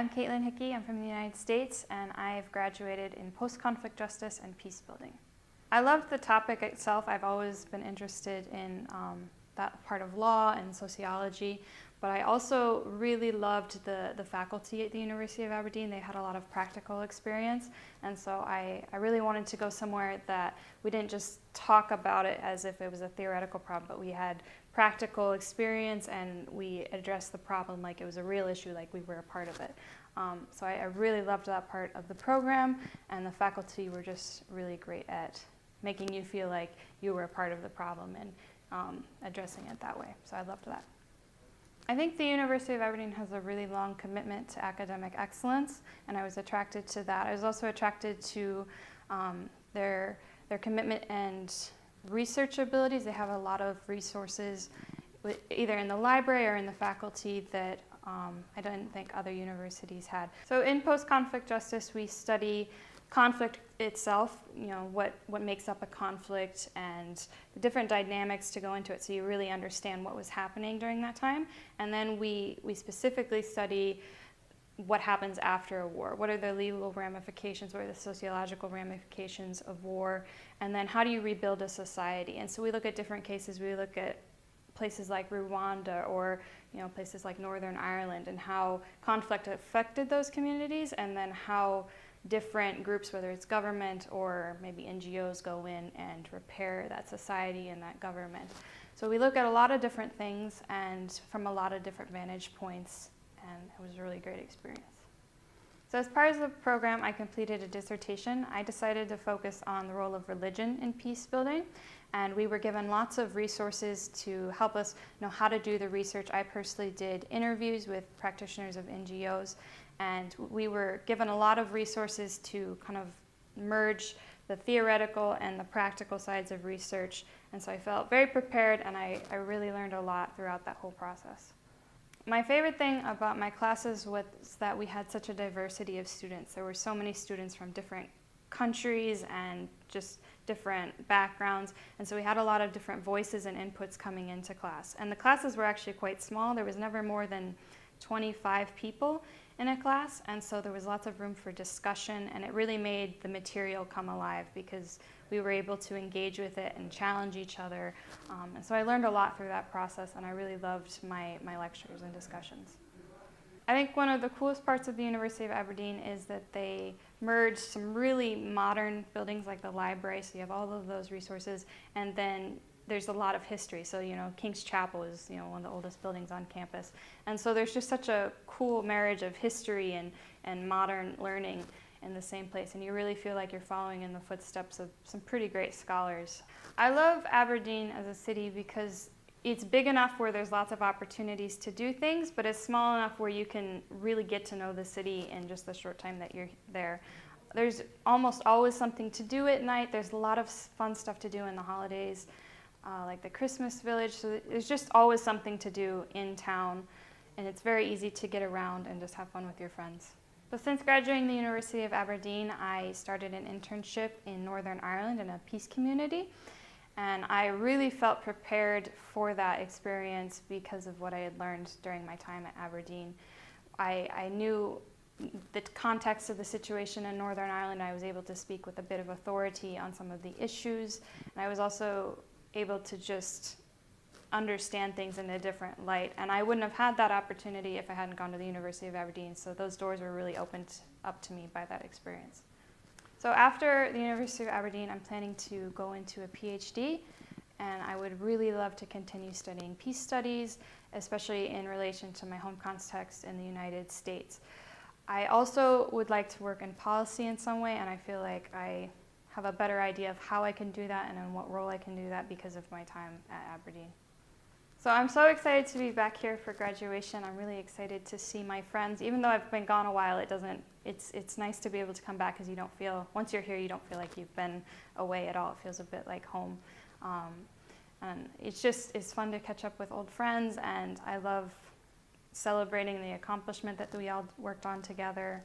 I'm Kaitlyn Hickey. I'm from the United States, and I've graduated in post-conflict justice and peacebuilding. I loved the topic itself. I've always been interested in that part of law and sociology, but I also really loved the faculty at the University of Aberdeen. They had a lot of practical experience, and so I really wanted to go somewhere that we didn't just talk about it as if it was a theoretical problem, but we had practical experience and we addressed the problem like it was a real issue, like we were a part of it. So I really loved that part of the program, and the faculty were just really great at making you feel like you were a part of the problem and addressing it that way. So I loved that. I think the University of Aberdeen has a really long commitment to academic excellence, and I was attracted to that. I was also attracted to their commitment and research abilities. They have a lot of resources either in the library or in the faculty that I don't think other universities had. So in post-conflict justice, we study conflict itself, you know, what makes up a conflict and the different dynamics to go into it so you really understand what was happening during that time. And then we specifically study what happens after a war. What are the legal ramifications? What are the sociological ramifications of war? And then how do you rebuild a society? And so we look at different cases. We look at places like Rwanda or places like Northern Ireland and how conflict affected those communities, and then how different groups, whether it's government or maybe NGOs, go in and repair that society and that government. So we look at a lot of different things and from a lot of different vantage points, and it was a really great experience. So as part of the program, I completed a dissertation. I decided to focus on the role of religion in peace building, and we were given lots of resources to help us know how to do the research. I personally did interviews with practitioners of NGOs, and we were given a lot of resources to kind of merge the theoretical and the practical sides of research, and so I felt very prepared, and I really learned a lot throughout that whole process. My favorite thing about my classes was that we had such a diversity of students. There were so many students from different countries and just different backgrounds, and so we had a lot of different voices and inputs coming into class. And the classes were actually quite small. There was never more than 25 people in a class, and so there was lots of room for discussion, and it really made the material come alive because we were able to engage with it and challenge each other. And so I learned a lot through that process, and I really loved my lectures and discussions. I think one of the coolest parts of the University of Aberdeen is that they merged some really modern buildings like the library, so you have all of those resources, and then there's a lot of history. So, King's Chapel is, one of the oldest buildings on campus. And so there's just such a cool marriage of history and modern learning in the same place. And you really feel like you're following in the footsteps of some pretty great scholars. I love Aberdeen as a city because it's big enough where there's lots of opportunities to do things, but it's small enough where you can really get to know the city in just the short time that you're there. There's almost always something to do at night. There's a lot of fun stuff to do in the holidays. Like the Christmas village, so there's just always something to do in town, and it's very easy to get around and just have fun with your friends. So since graduating the University of Aberdeen, I started an internship in Northern Ireland in a peace community, and I really felt prepared for that experience because of what I had learned during my time at Aberdeen. I knew the context of the situation in Northern Ireland. I was able to speak with a bit of authority on some of the issues, and I was also able to just understand things in a different light. And I wouldn't have had that opportunity if I hadn't gone to the University of Aberdeen. So those doors were really opened up to me by that experience. So after the University of Aberdeen, I'm planning to go into a PhD, and I would really love to continue studying peace studies, especially in relation to my home context in the United States. I also would like to work in policy in some way, and I feel like I have a better idea of how I can do that and in what role I can do that because of my time at Aberdeen. So I'm so excited to be back here for graduation. I'm really excited to see my friends. Even though I've been gone a while, it's nice to be able to come back because once you're here, you don't feel like you've been away at all. It feels a bit like home. And it's fun to catch up with old friends, and I love celebrating the accomplishment that we all worked on together.